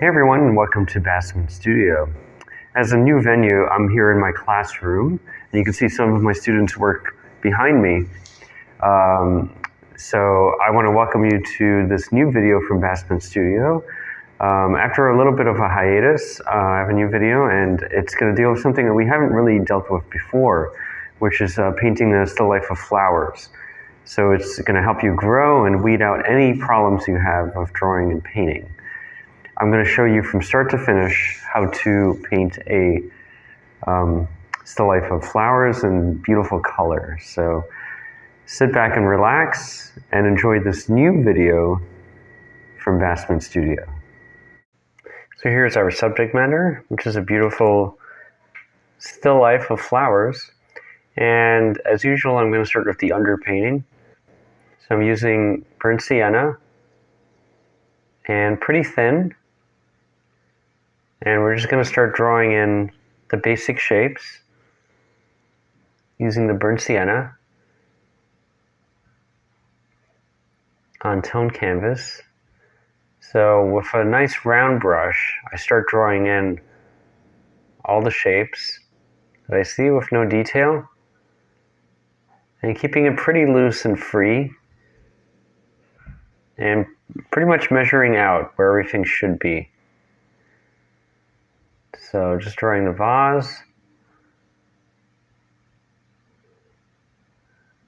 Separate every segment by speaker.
Speaker 1: Hey everyone, and welcome to Bassman Studio. As a new venue, I'm here in my classroom, and you can see some of my students work behind me. So I want to welcome you to this new video from Bassman Studio. After a little bit of a hiatus, I have a new video, and it's going to deal with something that we haven't really dealt with before, which is painting the still life of flowers. So it's going to help you grow and weed out any problems you have of drawing and painting. I'm going to show you from start to finish how to paint a still life of flowers in beautiful color. So sit back and relax and enjoy this new video from Bassman Studio. So here's our subject matter, which is a beautiful still life of flowers. And as usual, I'm going to start with the underpainting. So I'm using burnt sienna and pretty thin. And we're just going to start drawing in the basic shapes using the burnt sienna on toned canvas. So with a nice round brush, I start drawing in all the shapes that I see with no detail, and keeping it pretty loose and free, and pretty much measuring out where everything should be. So just drawing the vase,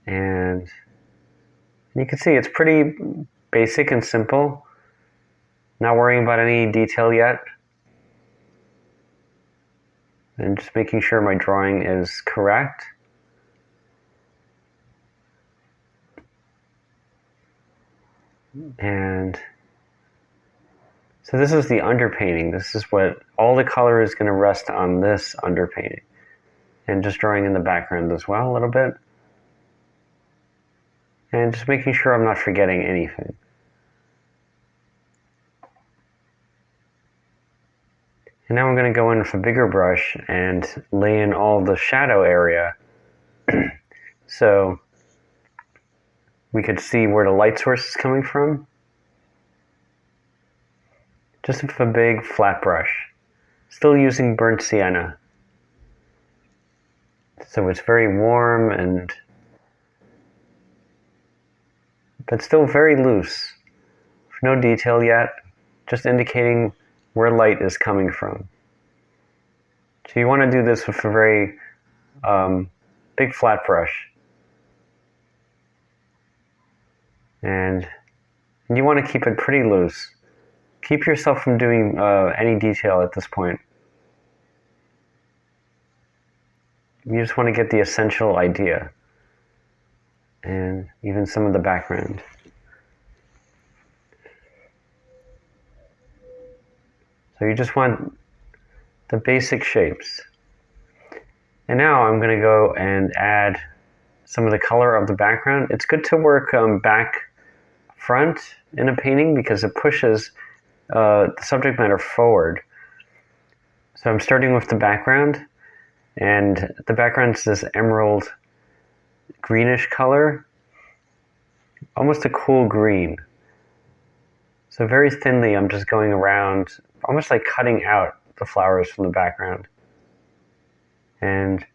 Speaker 1: and you can see it's pretty basic and simple. Not worrying about any detail yet, and just making sure my drawing is correct. And so this is the underpainting. This is what all the color is going to rest on, this underpainting. And just drawing in the background as well a little bit. And just making sure I'm not forgetting anything. And now I'm going to go in with a bigger brush and lay in all the shadow area. So we could see where the light source is coming from. Just with a big flat brush. Still using burnt sienna. So it's very warm but still very loose. No detail yet, just indicating where light is coming from. So you want to do this with a very big flat brush. And you want to keep it pretty loose. Keep yourself from doing any detail at this point. You just want to get the essential idea. And even some of the background. So you just want the basic shapes. And now I'm going to go and add some of the color of the background. It's good to work back front in a painting because it pushes the subject matter forward. So I'm starting with the background, and the background is this emerald greenish color, almost a cool green. So very thinly I'm just going around, almost like cutting out the flowers from the background. And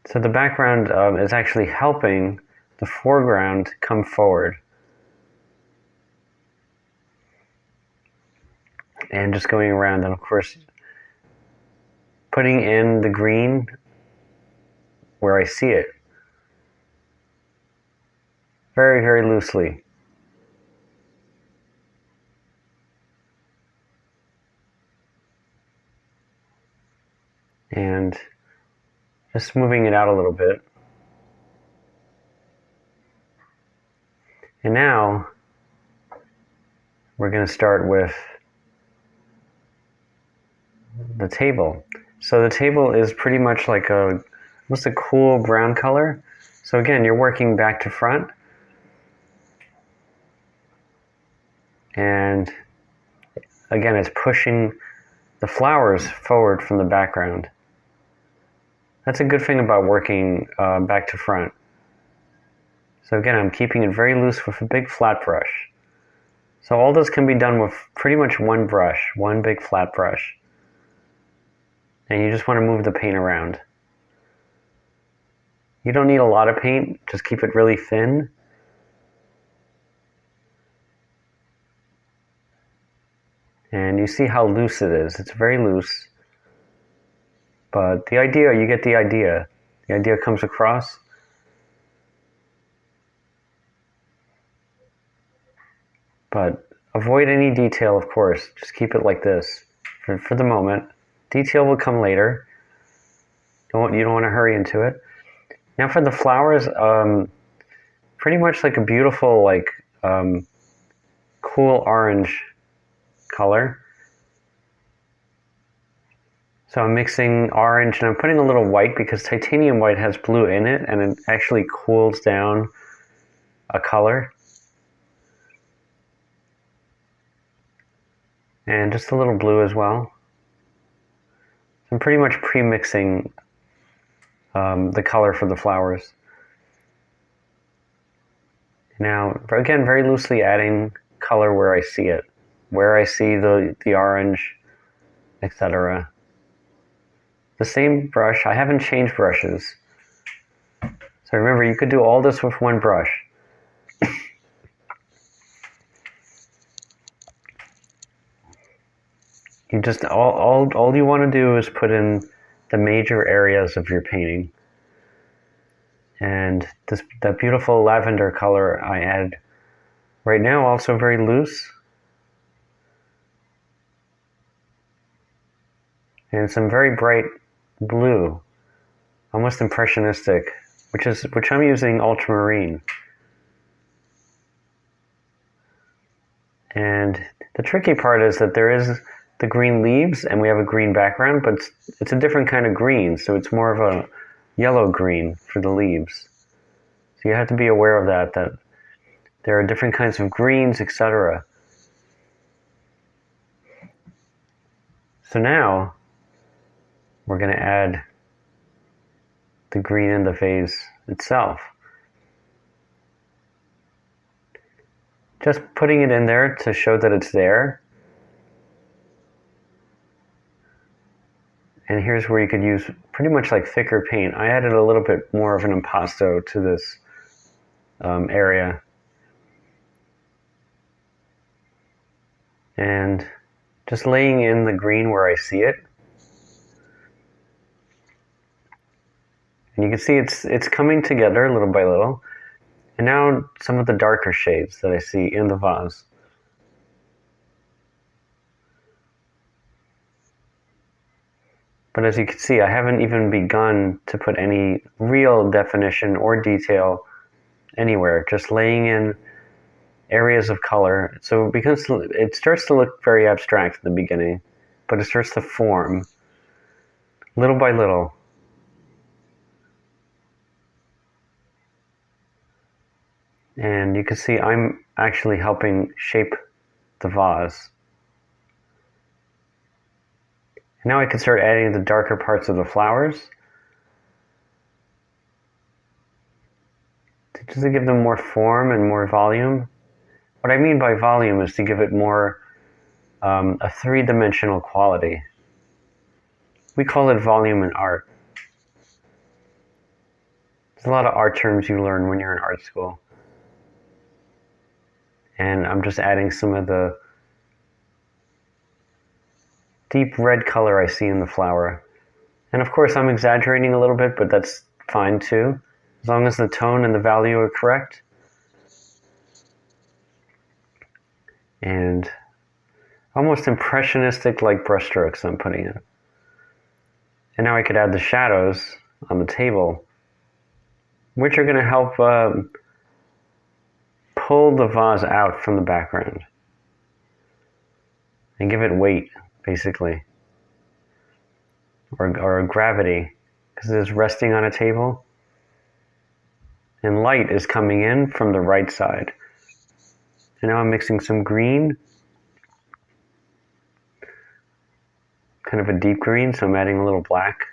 Speaker 1: so the background is actually helping the foreground come forward. And just going around, and of course putting in the green where I see it. Very, very loosely. And just moving it out a little bit. And now we're going to start with the table. So the table is pretty much like almost a cool brown color. So again, you're working back to front. And again, it's pushing the flowers forward from the background. That's a good thing about working back to front. So again, I'm keeping it very loose with a big flat brush. So all this can be done with pretty much one brush, one big flat brush. And you just want to move the paint around. You don't need a lot of paint, just keep it really thin. And you see how loose it is. It's very loose. But the idea, you get the idea. The idea comes across. But avoid any detail, of course. Just keep it like this for the moment. Detail will come later. You don't want to hurry into it. Now for the flowers, pretty much like a beautiful, like cool orange color. So I'm mixing orange and I'm putting a little white because titanium white has blue in it and it actually cools down a color. And just a little blue as well. I'm pretty much pre-mixing the color for the flowers. Now, again, very loosely adding color where I see it, where I see the orange, etc. The same brush, I haven't changed brushes. So remember, you could do all this with one brush. You just, all you want to do is put in the major areas of your painting. And that beautiful lavender color I add right now, also very loose. And some very bright blue, almost impressionistic, which I'm using ultramarine. And the tricky part is that there is the green leaves and we have a green background, but it's a different kind of green, so it's more of a yellow green for the leaves. So you have to be aware of that there are different kinds of greens, etc. So now we're going to add the green in the vase itself. Just putting it in there to show that it's there. And here's where you could use pretty much like thicker paint. I added a little bit more of an impasto to this area. And just laying in the green where I see it. And you can see it's coming together little by little. And now some of the darker shades that I see in the vase. But as you can see, I haven't even begun to put any real definition or detail anywhere, just laying in areas of color. So because it starts to look very abstract at the beginning, but it starts to form little by little. And you can see I'm actually helping shape the vase. Now I can start adding the darker parts of the flowers just to give them more form and more volume. What I mean by volume is to give it more a three-dimensional quality. We call it volume in art. There's a lot of art terms you learn when you're in art school. And I'm just adding some of the deep red color I see in the flower. And of course I'm exaggerating a little bit, but that's fine too, as long as the tone and the value are correct. And almost impressionistic like brushstrokes I'm putting in. And now I could add the shadows on the table, which are going to help pull the vase out from the background and give it weight, basically, or gravity, because it is resting on a table. And light is coming in from the right side. And now I'm mixing some green, kind of a deep green, so I'm adding a little black.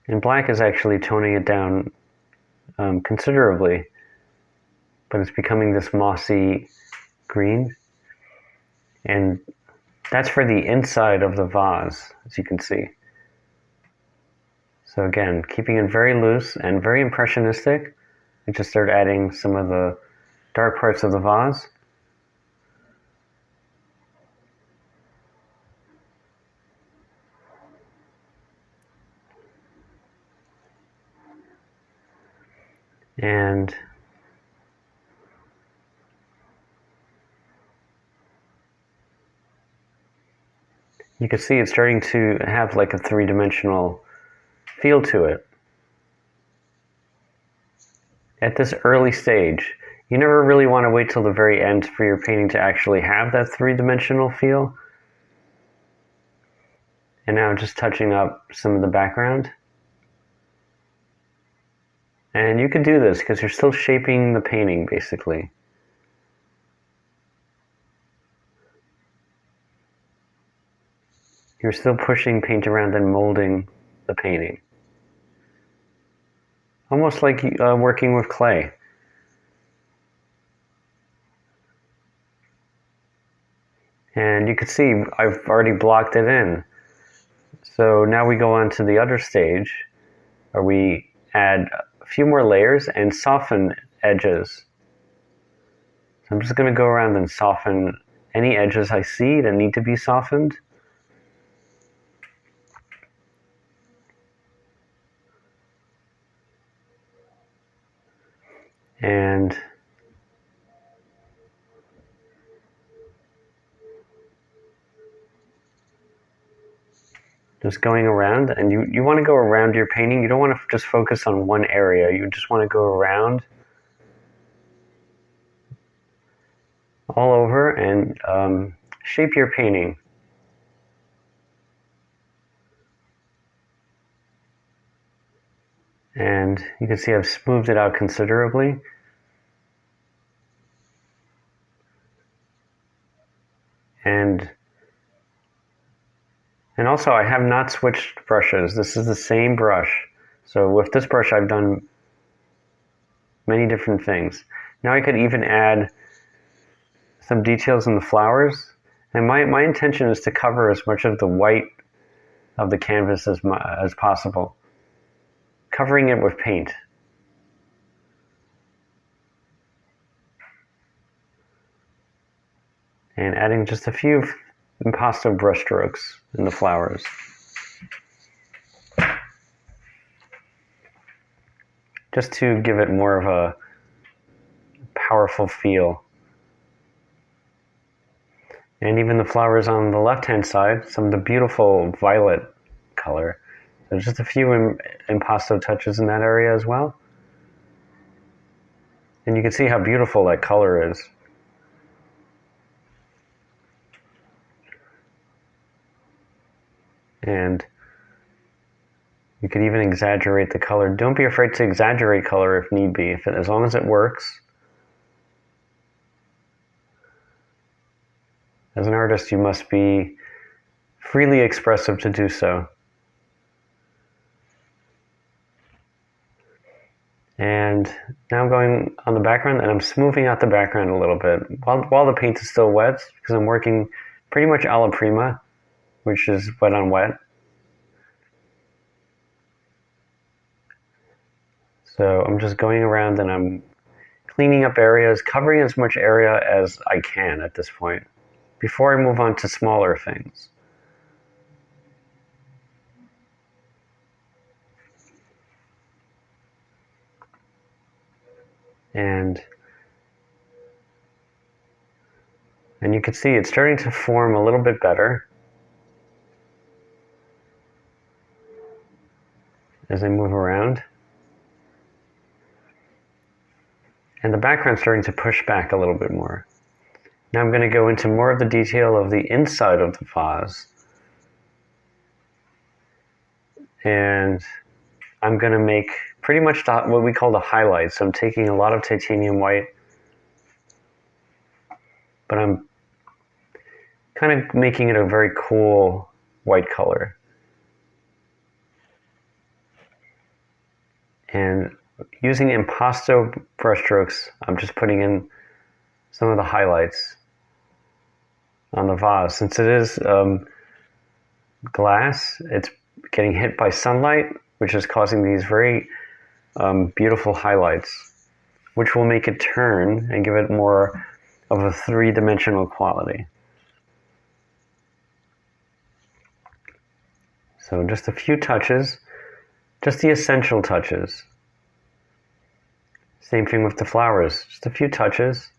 Speaker 1: And black is actually toning it down considerably. but it's becoming this mossy green. And that's for the inside of the vase, as you can see. So again, keeping it very loose and very impressionistic. I just start adding some of the dark parts of the vase. And you can see it's starting to have like a three-dimensional feel to it. At this early stage, you never really want to wait till the very end for your painting to actually have that three-dimensional feel. And now just touching up some of the background. And you can do this because you're still shaping the painting, basically. You're still pushing paint around and molding the painting. Almost like working with clay. And you can see I've already blocked it in. So now we go on to the other stage where we add a few more layers and soften edges. So I'm just going to go around and soften any edges I see that need to be softened. And just going around, and you want to go around your painting. You don't want to just focus on one area. You just want to go around all over and shape your painting. And you can see I've smoothed it out considerably. And also I have not switched brushes. This is the same brush. So with this brush I've done many different things. Now I could even add some details in the flowers. And my intention is to cover as much of the white of the canvas as possible. Covering it with paint. And adding just a few impasto brush strokes in the flowers. Just to give it more of a powerful feel. And even the flowers on the left-hand side, some of the beautiful violet color. There's just a few impasto touches in that area as well. And you can see how beautiful that color is. And you could even exaggerate the color. Don't be afraid to exaggerate color if need be, as long as it works. As an artist, you must be freely expressive to do so. And now I'm going on the background and I'm smoothing out the background a little bit while the paint is still wet, because I'm working pretty much alla prima, which is wet on wet. So I'm just going around and I'm cleaning up areas, covering as much area as I can at this point, before I move on to smaller things. And you can see it's starting to form a little bit better as I move around. And the background's starting to push back a little bit more. Now I'm going to go into more of the detail of the inside of the vase. And I'm going to make pretty much what we call the highlights. So I'm taking a lot of titanium white, but I'm kind of making it a very cool white color. And using impasto brushstrokes, I'm just putting in some of the highlights on the vase. Since it is glass, it's getting hit by sunlight, which is causing these very beautiful highlights, which will make it turn and give it more of a three-dimensional quality. So just a few touches, just the essential touches. Same thing with the flowers, just a few touches.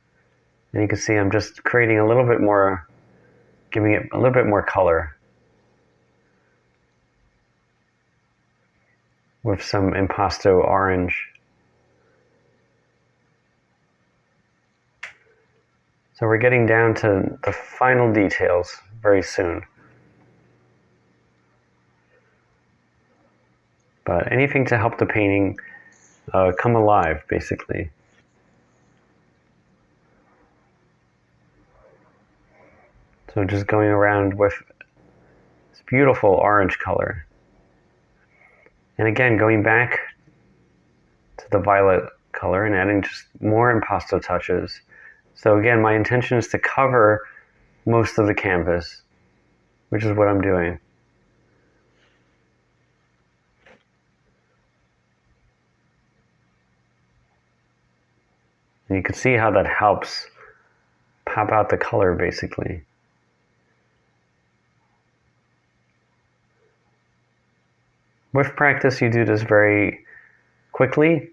Speaker 1: And you can see I'm just creating a little bit more, giving it a little bit more color with some impasto orange. So we're getting down to the final details very soon. But anything to help the painting come alive, basically. So just going around with this beautiful orange color. And again, going back to the violet color and adding just more impasto touches. So again, my intention is to cover most of the canvas, which is what I'm doing. And you can see how that helps pop out the color, basically. With practice, you do this very quickly.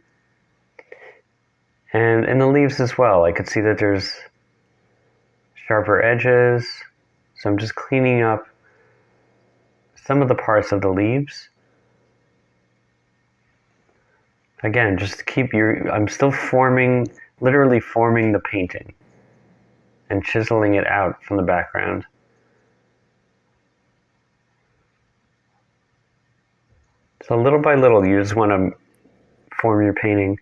Speaker 1: And in the leaves as well, I could see that there's sharper edges. So I'm just cleaning up some of the parts of the leaves. Again, just to keep I'm still forming, literally forming the painting and chiseling it out from the background. So little by little, you just want to form your painting.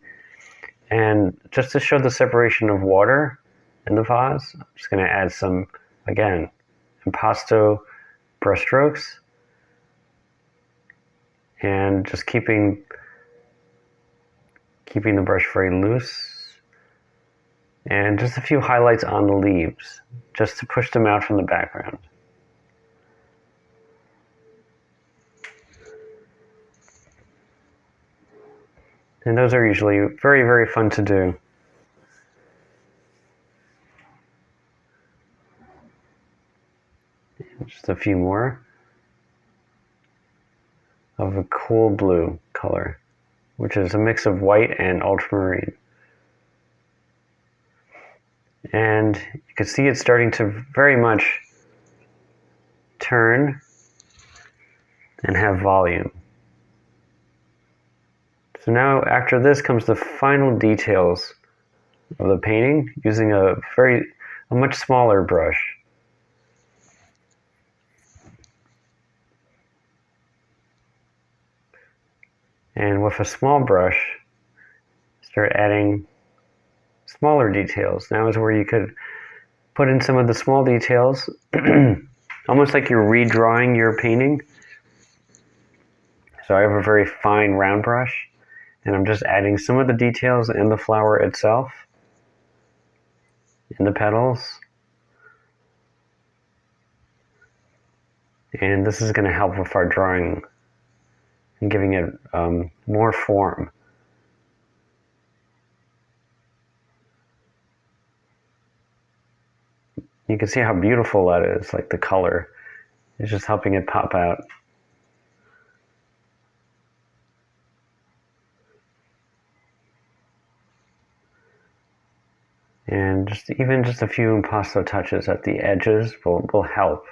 Speaker 1: And just to show the separation of water in the vase, I'm just going to add some, again, impasto brushstrokes. And just keeping the brush very loose. And just a few highlights on the leaves, just to push them out from the background. And those are usually very, very fun to do. Just a few more of a cool blue color, which is a mix of white and ultramarine. And you can see it's starting to very much turn and have volume. So now after this comes the final details of the painting using a much smaller brush. And with a small brush, start adding smaller details. Now is where you could put in some of the small details, almost like you're redrawing your painting. So I have a very fine round brush, and I'm just adding some of the details in the flower itself, in the petals. And this is going to help with our drawing and giving it more form. You can see how beautiful that is, like the color is just helping it pop out. And even just a few impasto touches at the edges will help.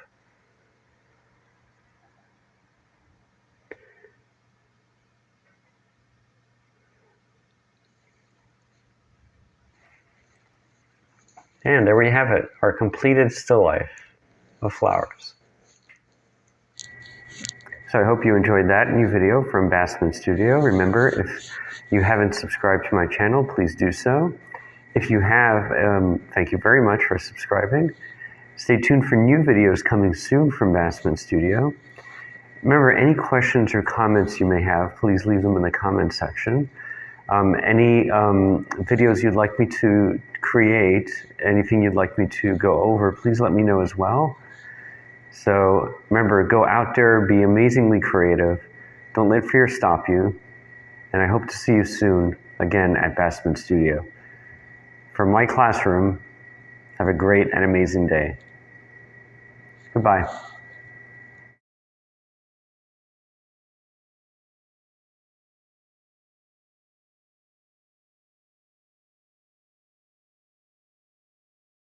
Speaker 1: And there we have it, our completed still life of flowers. So I hope you enjoyed that new video from Bassman Studio. Remember, if you haven't subscribed to my channel, please do so. If you have, thank you very much for subscribing. Stay tuned for new videos coming soon from Bassman Studio. Remember, any questions or comments you may have, please leave them in the comment section. Any videos you'd like me to create, anything you'd like me to go over, please let me know as well. So remember, go out there, be amazingly creative. Don't let fear stop you. And I hope to see you soon again at Bassman Studio. From my classroom, have a great and amazing day. Goodbye.